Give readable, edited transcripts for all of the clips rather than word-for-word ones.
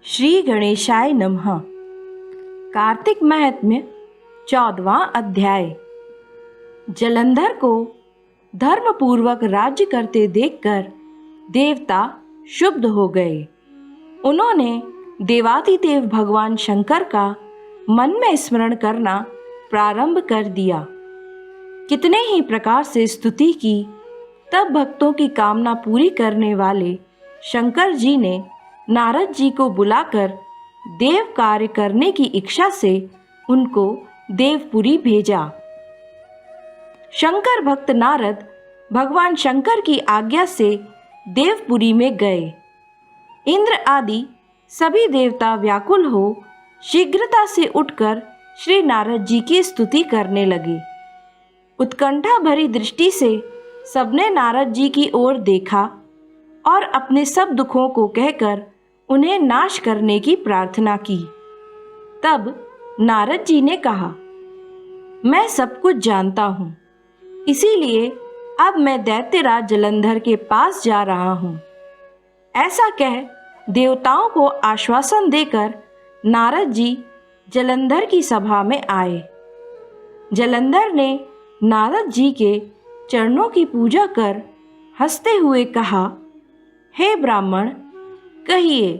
श्री गणेशाय नमः। कार्तिक महात्म्य 14वां अध्याय। जलंधर को धर्मपूर्वक राज्य करते देखकर देवता क्षुब्ध हो गए। उन्होंने देवादिदेव भगवान शंकर का मन में स्मरण करना प्रारंभ कर दिया। कितने ही प्रकार से स्तुति की, तब भक्तों की कामना पूरी करने वाले शंकर जी ने नारद जी को बुलाकर देव कार्य करने की इच्छा से उनको देवपुरी भेजा। शंकर भक्त नारद भगवान शंकर की आज्ञा से देवपुरी में गए। इंद्र आदि सभी देवता व्याकुल हो शीघ्रता से उठकर श्री नारद जी की स्तुति करने लगे। उत्कंठा भरी दृष्टि से सबने नारद जी की ओर देखा और अपने सब दुखों को कहकर उन्हें नाश करने की प्रार्थना की। तब नारद जी ने कहा, मैं सब कुछ जानता हूँ, इसीलिए अब मैं दैत्यराज जलंधर के पास जा रहा हूँ। ऐसा कह देवताओं को आश्वासन देकर नारद जी जलंधर की सभा में आए। जलंधर ने नारद जी के चरणों की पूजा कर हंसते हुए कहा, हे ब्राह्मण, कहिए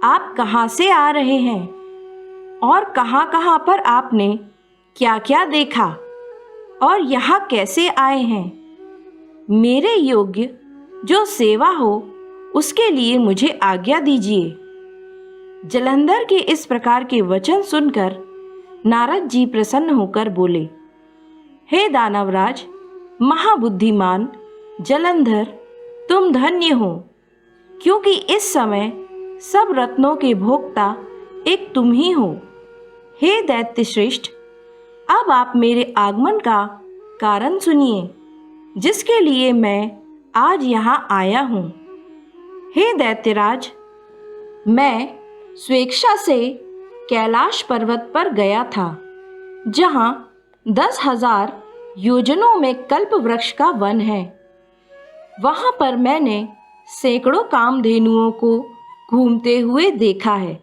आप कहाँ से आ रहे हैं और कहाँ कहाँ पर आपने क्या क्या देखा और यहाँ कैसे आए हैं? मेरे योग्य जो सेवा हो उसके लिए मुझे आज्ञा दीजिए। जलंधर के इस प्रकार के वचन सुनकर नारद जी प्रसन्न होकर बोले, हे दानवराज महाबुद्धिमान जलंधर, तुम धन्य हो, क्योंकि इस समय सब रत्नों के भोक्ता एक तुम ही हो। हे दैत्य श्रेष्ठ, अब आप मेरे आगमन का कारण सुनिए, जिसके लिए मैं आज यहाँ आया हूँ। हे दैत्यराज, मैं स्वेच्छा से कैलाश पर्वत पर गया था, जहाँ 10,000 योजनों में कल्प वृक्ष का वन है। वहाँ पर मैंने सैकड़ों कामधेनुओं को घूमते हुए देखा है,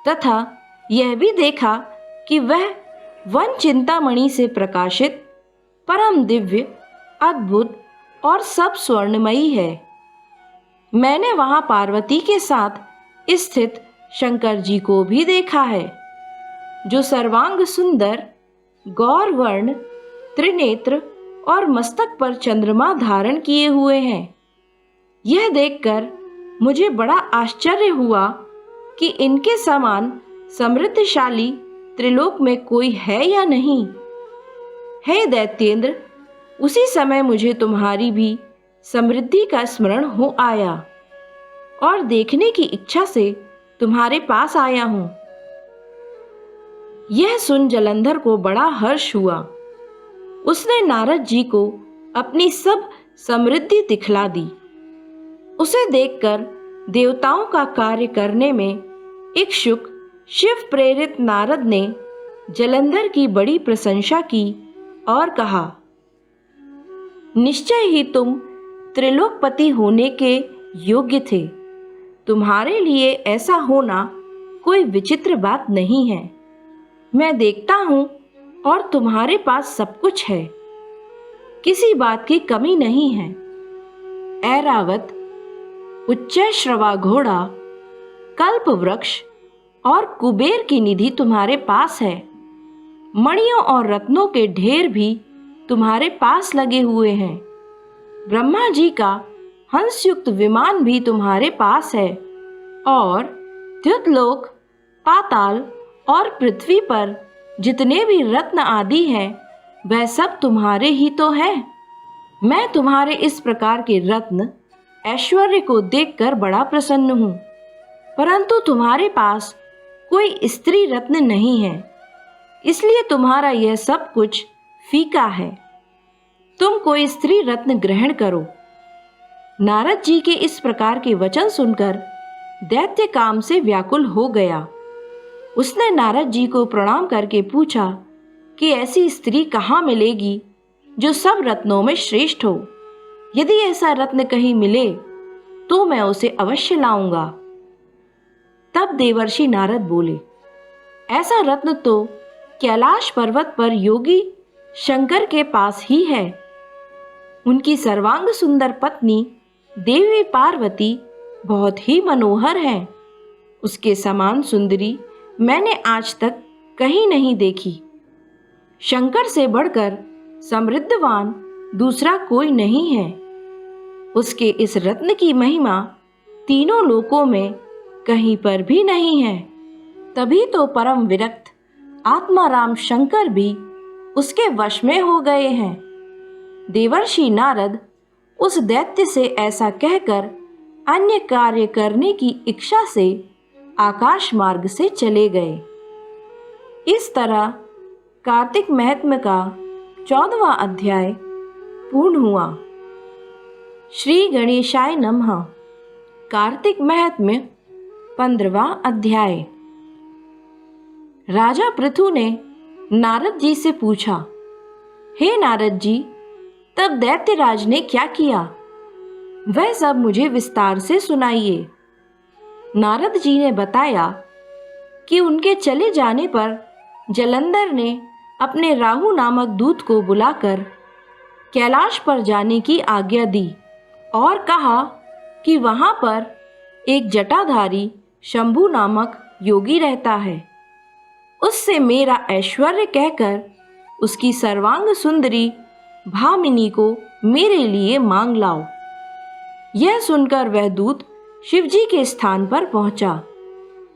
तथा यह भी देखा कि वह वन चिंतामणि से प्रकाशित परम दिव्य, अद्भुत और सब स्वर्णमयी है। मैंने वहाँ पार्वती के साथ स्थित शंकर जी को भी देखा है, जो सर्वांग सुंदर, गौरवर्ण, त्रिनेत्र और मस्तक पर चंद्रमा धारण किए हुए हैं। यह देखकर मुझे बड़ा आश्चर्य हुआ कि इनके समान समृद्धशाली त्रिलोक में कोई है या नहीं। हे दैत्येंद्र, उसी समय मुझे तुम्हारी भी समृद्धि का स्मरण हो आया और देखने की इच्छा से तुम्हारे पास आया हूँ। यह सुन जलंधर को बड़ा हर्ष हुआ। उसने नारद जी को अपनी सब समृद्धि दिखला दी। उसे देखकर देवताओं का कार्य करने में इच्छुक शिव प्रेरित नारद ने जलंधर की बड़ी प्रशंसा की और कहा, निश्चय ही तुम त्रिलोकपति होने के योग्य थे। तुम्हारे लिए ऐसा होना कोई विचित्र बात नहीं है। मैं देखता हूँ और तुम्हारे पास सब कुछ है, किसी बात की कमी नहीं है। ऐरावत, उच्चैश्रवा घोड़ा, कल्प वृक्ष और कुबेर की निधि तुम्हारे पास है। मणियों और रत्नों के ढेर भी तुम्हारे पास लगे हुए हैं। ब्रह्मा जी का हंसयुक्त विमान भी तुम्हारे पास है और द्युतलोक, पाताल और पृथ्वी पर जितने भी रत्न आदि हैं, वह सब तुम्हारे ही तो हैं। मैं तुम्हारे इस प्रकार के रत्न ऐश्वर्य को देखकर बड़ा प्रसन्न हूँ, परंतु तुम्हारे पास कोई स्त्री रत्न नहीं है, इसलिए तुम्हारा यह सब कुछ फीका है। तुम कोई स्त्री रत्न ग्रहण करो। नारद जी के इस प्रकार के वचन सुनकर दैत्य काम से व्याकुल हो गया। उसने नारद जी को प्रणाम करके पूछा कि ऐसी स्त्री कहाँ मिलेगी जो सब रत्नों में श्रेष्ठ हो। यदि ऐसा रत्न कहीं मिले तो मैं उसे अवश्य लाऊंगा। तब देवर्षि नारद बोले, ऐसा रत्न तो कैलाश पर्वत पर योगी शंकर के पास ही है। उनकी सर्वांग सुंदर पत्नी देवी पार्वती बहुत ही मनोहर है। उसके समान सुंदरी मैंने आज तक कहीं नहीं देखी। शंकर से बढ़कर समृद्धवान दूसरा कोई नहीं है। उसके इस रत्न की महिमा तीनों लोकों में कहीं पर भी नहीं है। तभी तो परम विरक्त आत्माराम शंकर भी उसके वश में हो गए हैं। देवर्षि नारद उस दैत्य से ऐसा कहकर अन्य कार्य करने की इच्छा से आकाश मार्ग से चले गए। इस तरह कार्तिक महत्म का 14वां अध्याय पूर्ण हुआ। श्री गणेशाय नमः। कार्तिक महत्म 15वां अध्याय। राजा पृथु ने नारद जी से पूछा, हे नारद जी, तब दैत्यराज ने क्या किया? वह सब मुझे विस्तार से सुनाइए। नारद जी ने बताया कि उनके चले जाने पर जलंधर ने अपने राहु नामक दूत को बुलाकर कैलाश पर जाने की आज्ञा दी और कहा कि वहां पर एक जटाधारी शंभु नामक योगी रहता है। उससे मेरा ऐश्वर्य कहकर उसकी सर्वांग सुंदरी भामिनी को मेरे लिए मांग लाओ। यह सुनकर वह दूत शिवजी के स्थान पर पहुंचा,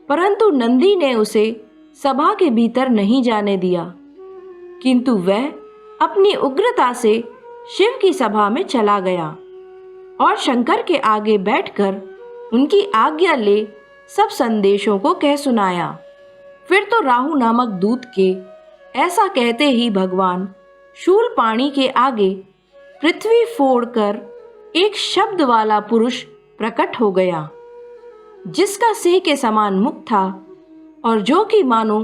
परंतु नंदी ने उसे सभा के भीतर नहीं जाने दिया, किंतु वह अपनी उग्रता से शिव की सभा में चला गया और शंकर के आगे बैठकर उनकी आज्ञा ले सब संदेशों को कह सुनाया। फिर तो राहु नामक दूत के ऐसा कहते ही भगवान शूलपाणी के आगे पृथ्वी फोड़कर एक शब्द वाला पुरुष प्रकट हो गया, जिसका सिंह के समान मुख था और जो कि मानो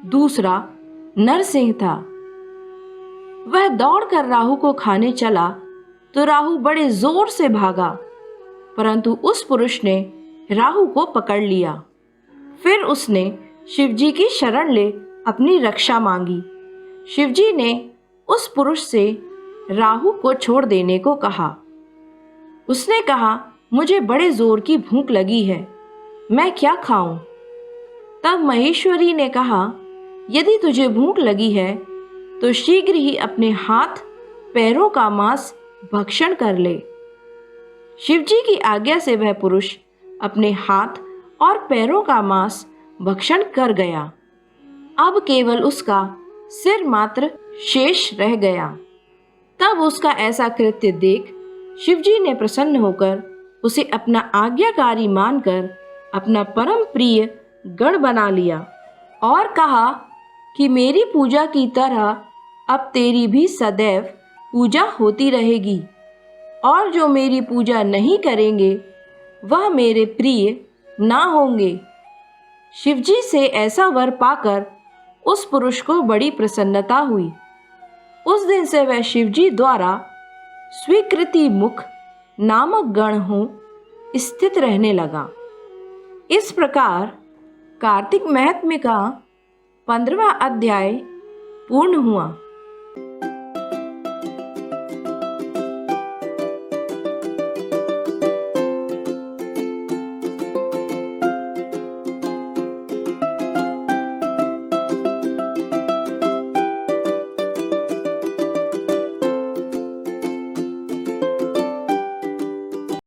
दूसरा नरसिंह था। वह दौड़कर राहु को खाने चला तो राहु बड़े जोर से भागा, परंतु उस पुरुष ने राहु को पकड़ लिया। फिर उसने शिवजी की शरण ले अपनी रक्षा मांगी। शिवजी ने उस पुरुष से राहु को छोड़ देने को कहा। उसने कहा, मुझे बड़े जोर की भूख लगी है, मैं क्या खाऊं? तब महेश्वरी ने कहा, यदि तुझे भूख लगी है तो शीघ्र ही अपने हाथ पैरों का मांस भक्षण कर ले। शिवजी की आज्ञा से वह पुरुष अपने हाथ और पैरों का मांस भक्षण कर गया। अब केवल उसका सिर मात्र शेष रह गया। तब उसका ऐसा कृत्य देख शिवजी ने प्रसन्न होकर उसे अपना आज्ञाकारी मानकर अपना परम प्रिय गण बना लिया और कहा कि मेरी पूजा की तरह अब तेरी भी सदैव पूजा होती रहेगी, और जो मेरी पूजा नहीं करेंगे वह मेरे प्रिय ना होंगे। शिवजी से ऐसा वर पाकर उस पुरुष को बड़ी प्रसन्नता हुई। उस दिन से वह शिवजी द्वारा स्वीकृति मुख नामक गण हो स्थित रहने लगा। इस प्रकार कार्तिक महत्म्य का 15वां अध्याय पूर्ण हुआ।